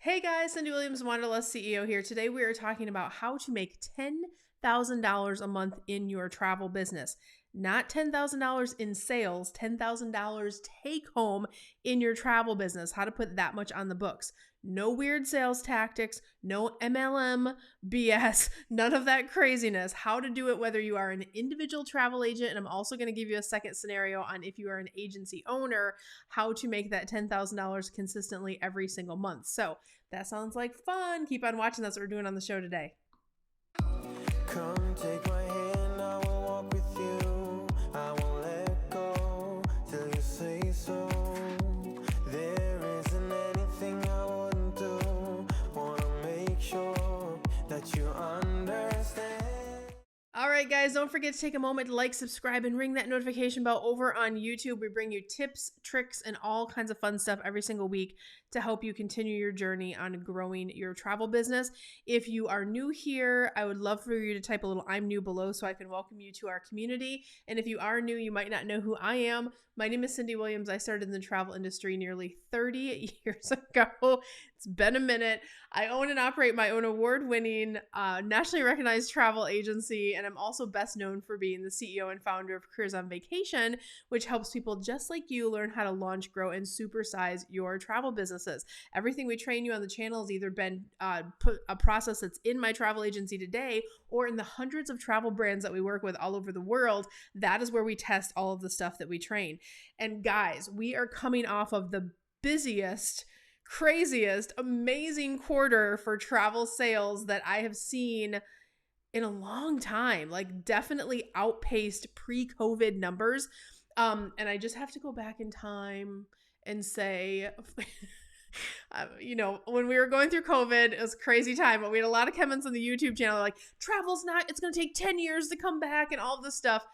Hey guys, Cyndi Williams, Wanderlust CEO here. Today we are talking about how to make $10,000 a month in your travel business. Not $10,000 in sales, $10,000 take home in your travel business. How to put that much on the books. No weird sales tactics, no MLM BS, none of that craziness. How to do it whether you are an individual travel agent, and I'm also going to give you a second scenario on if you are an agency owner, how to make that $10,000 consistently every single month. So that sounds like fun. Keep on watching. That's what we're doing on the show today. Come take my hand, I will walk with you. I won't let go till you say so. There isn't anything I wouldn't do. Wanna make sure that you understand. All right, guys, don't forget to take a moment to like, subscribe, and ring that notification bell over on YouTube. We bring you tips, tricks, and all kinds of fun stuff every single week to help you continue your journey on growing your travel business. If you are new here, I would love for you to type a little "I'm new" below so I can welcome you to our community. And if you are new, you might not know who I am. My name is Cyndi Williams. I started in the travel industry nearly 30 years ago. It's been a minute. I own and operate my own award-winning, nationally recognized travel agency, and I'm also best known for being the CEO and founder of Careers on Vacation, which helps people just like you learn how to launch, grow, and supersize your travel businesses. Everything we train you on the channel has either been put a process that's in my travel agency today or in the hundreds of travel brands that we work with all over the world. That is where we test all of the stuff that we train. And guys, we are coming off of the busiest, craziest, amazing quarter for travel sales that I have seen in a long time. Like, definitely outpaced pre-COVID numbers. And I just have to go back in time and say, when we were going through COVID, it was a crazy time, but we had a lot of comments on the YouTube channel like, travel's not, it's going to take 10 years to come back and all this stuff.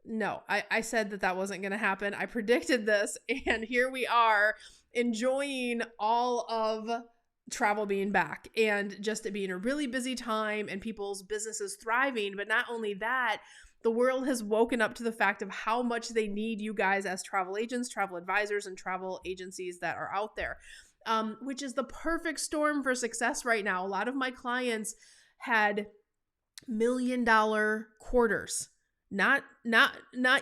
No, I said that wasn't going to happen. I predicted this, and here we are enjoying all of travel being back and just it being a really busy time and people's businesses thriving. But not only that, the world has woken up to the fact of how much they need you guys as travel agents, travel advisors, and travel agencies that are out there, which is the perfect storm for success right now. A lot of my clients had $1 million quarters. Not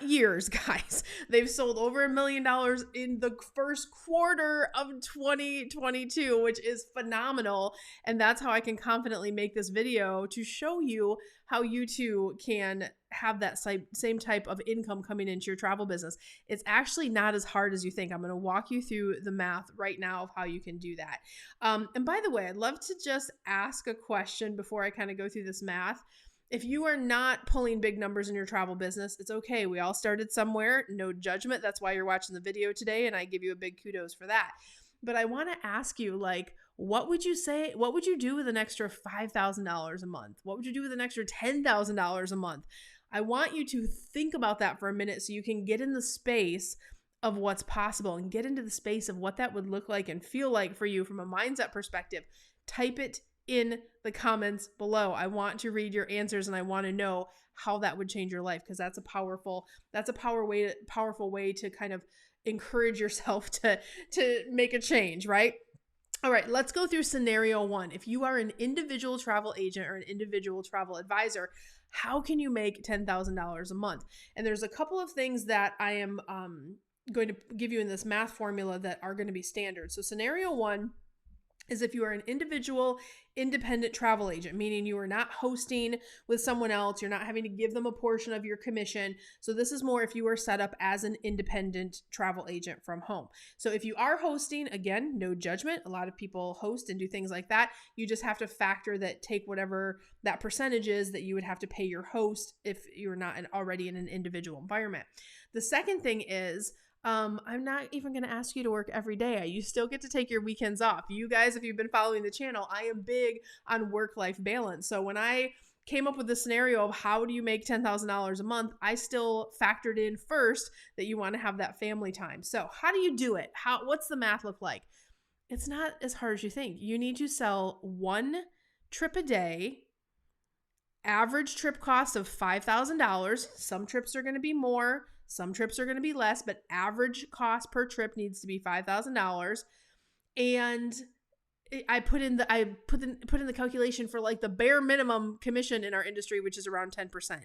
years, guys. They've sold over $1 million in the first quarter of 2022, which is phenomenal. And that's how I can confidently make this video to show you how you too can have that same type of income coming into your travel business. It's actually not as hard as you think. I'm going to walk you through the math right now of how you can do that. And by the way, I'd love to just ask a question before I kind of go through this math. If you are not pulling big numbers in your travel business, it's okay. We all started somewhere. No judgment. That's why you're watching the video today, and I give you a big kudos for that. But I want to ask you, like, what would you say? What would you do with an extra $5,000 a month? What would you do with an extra $10,000 a month? I want you to think about that for a minute so you can get in the space of what's possible and get into the space of what that would look like and feel like for you from a mindset perspective. Type it in the comments below. I want to read your answers and I want to know how that would change your life, because that's a powerful way to kind of encourage yourself to make a change, right? All right, let's go through scenario one. If you are an individual travel agent or an individual travel advisor, how can you make $10,000 a month? And there's a couple of things that I am going to give you in this math formula that are going to be standard. So scenario one is if you are an individual independent travel agent, meaning you are not hosting with someone else, you're not having to give them a portion of your commission. So this is more if you are set up as an independent travel agent from home. So if you are hosting, again, no judgment. A lot of people host and do things like that. You just have to factor that, take whatever that percentage is that you would have to pay your host if you're not already in an individual environment. The second thing is, I'm not even going to ask you to work every day. You still get to take your weekends off. You guys, if you've been following the channel, I am big on work-life balance. So when I came up with the scenario of how do you make $10,000 a month, I still factored in first that you want to have that family time. So how do you do it? What's the math look like? It's not as hard as you think. You need to sell one trip a day, average trip cost of $5,000. Some trips are going to be more. Some trips are going to be less, but average cost per trip needs to be $5,000. And I put in the calculation for like the bare minimum commission in our industry, which is around 10%.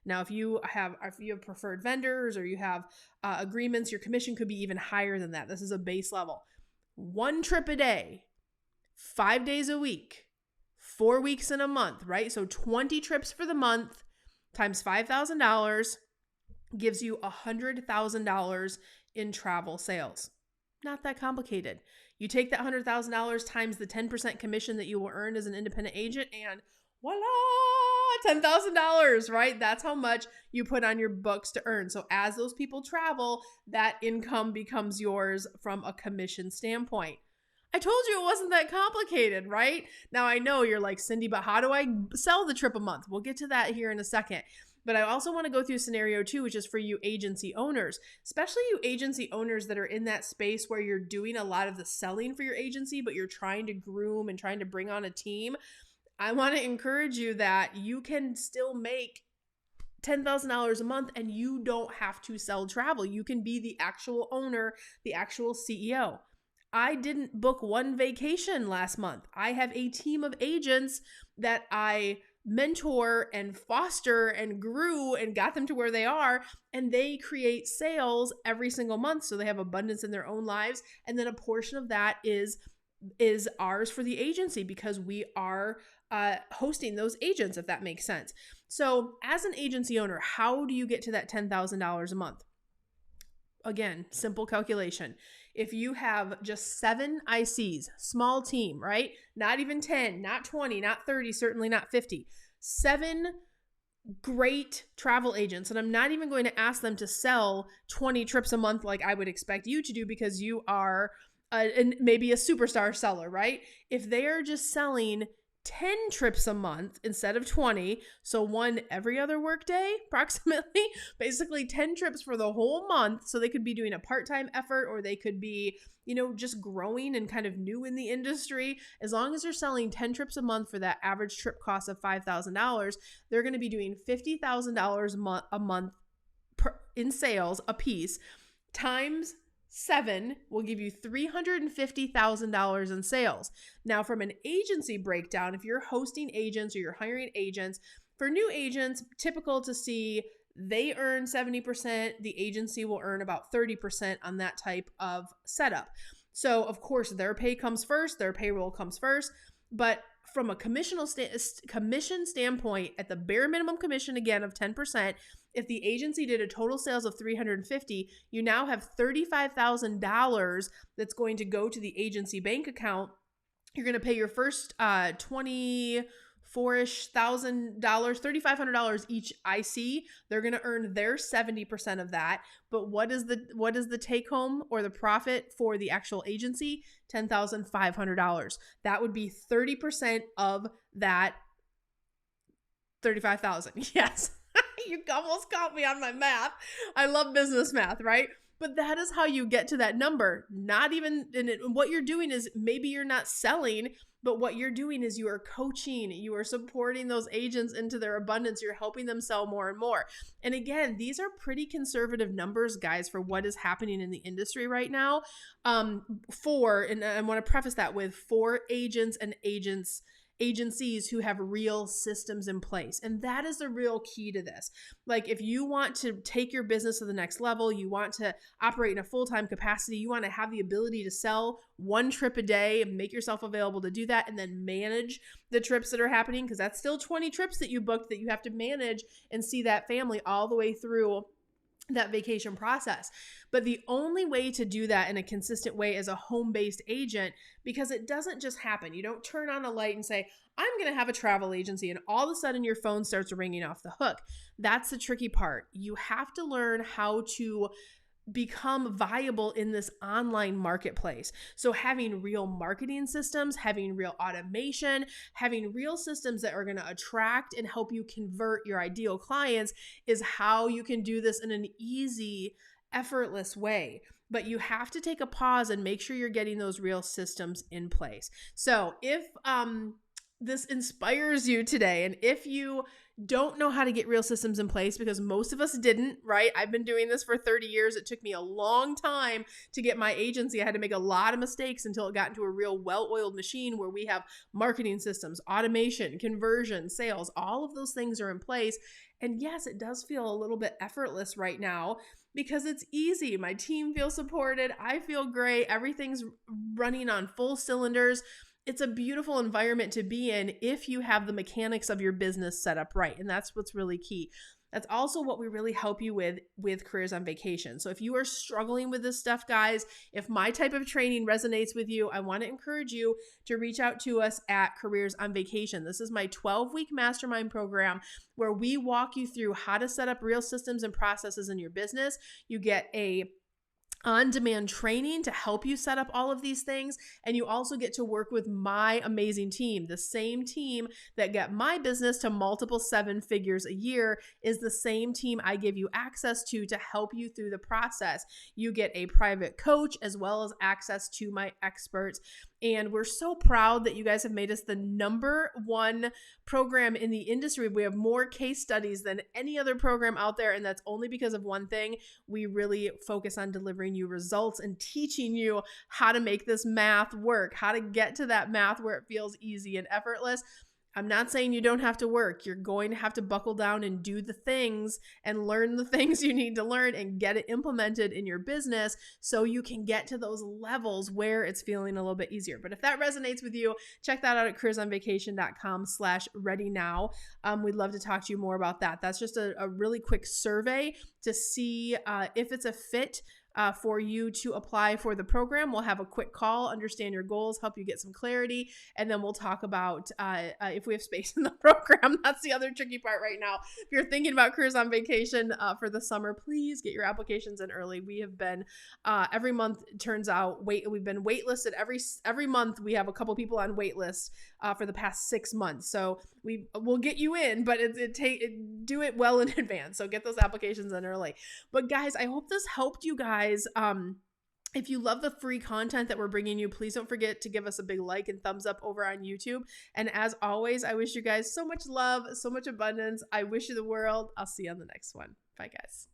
Now, if you have preferred vendors or you have agreements, your commission could be even higher than that. This is a base level. 1 trip a day, 5 days a week, 4 weeks in a month, right? So 20 trips for the month times $5,000 gives you $100,000 in travel sales. Not that complicated. You take that $100,000 times the 10% commission that you will earn as an independent agent, and voila, $10,000, right? That's how much you put on your books to earn. So as those people travel, that income becomes yours from a commission standpoint. I told you it wasn't that complicated, right? Now I know you're like, Cyndi, but how do I sell the trip a month? We'll get to that here in a second. But I also want to go through scenario 2, which is for you agency owners, especially you agency owners that are in that space where you're doing a lot of the selling for your agency, but you're trying to groom and trying to bring on a team. I want to encourage you that you can still make $10,000 a month and you don't have to sell travel. You can be the actual owner, the actual CEO. I didn't book one vacation last month. I have a team of agents that I mentor and foster and grew and got them to where they are, and they create sales every single month, so they have abundance in their own lives, and then a portion of that is ours for the agency because we are hosting those agents, if that makes sense. So as an agency owner, how do you get to that $10,000 a month? Again, simple calculation. If you have just 7 ICs, small team, right? Not even 10, not 20, not 30, certainly not 50. 7 great travel agents. And I'm not even going to ask them to sell 20 trips a month like I would expect you to do because you are maybe a superstar seller, right? If they are just selling 10 trips a month instead of 20, so 1 every other workday, approximately, basically 10 trips for the whole month. So they could be doing a part-time effort, or they could be, just growing and kind of new in the industry. As long as they're selling 10 trips a month for that average trip cost of $5,000, they're going to be doing $50,000 a month in sales a piece, times 7 will give you $350,000 in sales. Now, from an agency breakdown, if you're hosting agents or you're hiring agents, for new agents, typical to see they earn 70%, the agency will earn about 30% on that type of setup. So, of course, their pay comes first, their payroll comes first, but from a commission standpoint, at the bare minimum commission, again, of 10%, if the agency did a total sales of $350,000, you now have $35,000 that's going to go to the agency bank account. You're going to pay your first $3,500 each IC. They're going to earn their 70% of that. But what is the take home or the profit for the actual agency? $10,500. That would be 30% of that $35,000. Yes. You almost caught me on my math. I love business math, right? But that is how you get to that number. Not even, and what you're doing is maybe you're not selling, but what you're doing is you are coaching, you are supporting those agents into their abundance. You're helping them sell more and more. And again, these are pretty conservative numbers, guys, for what is happening in the industry right now. And I want to preface that with for agents and agencies who have real systems in place. And that is the real key to this. Like, if you want to take your business to the next level, you want to operate in a full-time capacity, you want to have the ability to sell 1 trip a day and make yourself available to do that, and then manage the trips that are happening, because that's still 20 trips that you booked that you have to manage and see that family all the way through that vacation process. But the only way to do that in a consistent way is a home-based agent, because it doesn't just happen. You don't turn on a light and say, I'm going to have a travel agency, and all of a sudden your phone starts ringing off the hook. That's the tricky part. You have to learn how to become viable in this online marketplace. So having real marketing systems, having real automation, having real systems that are going to attract and help you convert your ideal clients is how you can do this in an easy, effortless way. But you have to take a pause and make sure you're getting those real systems in place. So if this inspires you today, and if you don't know how to get real systems in place, because most of us didn't, right? I've been doing this for 30 years. It took me a long time to get my agency. I had to make a lot of mistakes until it got into a real well-oiled machine where we have marketing systems, automation, conversion, sales, all of those things are in place. And yes, it does feel a little bit effortless right now because it's easy. My team feels supported. I feel great. Everything's running on full cylinders. It's a beautiful environment to be in if you have the mechanics of your business set up right. And that's what's really key. That's also what we really help you with Careers on Vacation. So if you are struggling with this stuff, guys, if my type of training resonates with you, I want to encourage you to reach out to us at Careers on Vacation. This is my 12-week mastermind program where we walk you through how to set up real systems and processes in your business. You get a on-demand training to help you set up all of these things. And you also get to work with my amazing team. The same team that got my business to multiple 7 figures a year is the same team I give you access to help you through the process. You get a private coach as well as access to my experts. And we're so proud that you guys have made us the #1 program in the industry. We have more case studies than any other program out there. And that's only because of one thing. We really focus on delivering you results and teaching you how to make this math work, how to get to that math where it feels easy and effortless. I'm not saying you don't have to work. You're going to have to buckle down and do the things and learn the things you need to learn and get it implemented in your business so you can get to those levels where it's feeling a little bit easier. But if that resonates with you, check that out at careersonvacation.com/ready-now. We'd love to talk to you more about that. That's just a really quick survey to see if it's a fit for you to apply for the program. We'll have a quick call, understand your goals, help you get some clarity, and then we'll talk about if we have space in the program. That's the other tricky part right now. If you're thinking about Careers on Vacation for the summer, please get your applications in early. We have been every month, turns out, we've been waitlisted every month. We have a couple people on waitlist for the past 6 months. So we'll get you in, but do it well in advance. So get those applications in early. But guys, I hope this helped you guys. If you love the free content that we're bringing you, please don't forget to give us a big like and thumbs up over on YouTube. And as always, I wish you guys so much love, so much abundance. I wish you the world. I'll see you on the next one. Bye, guys.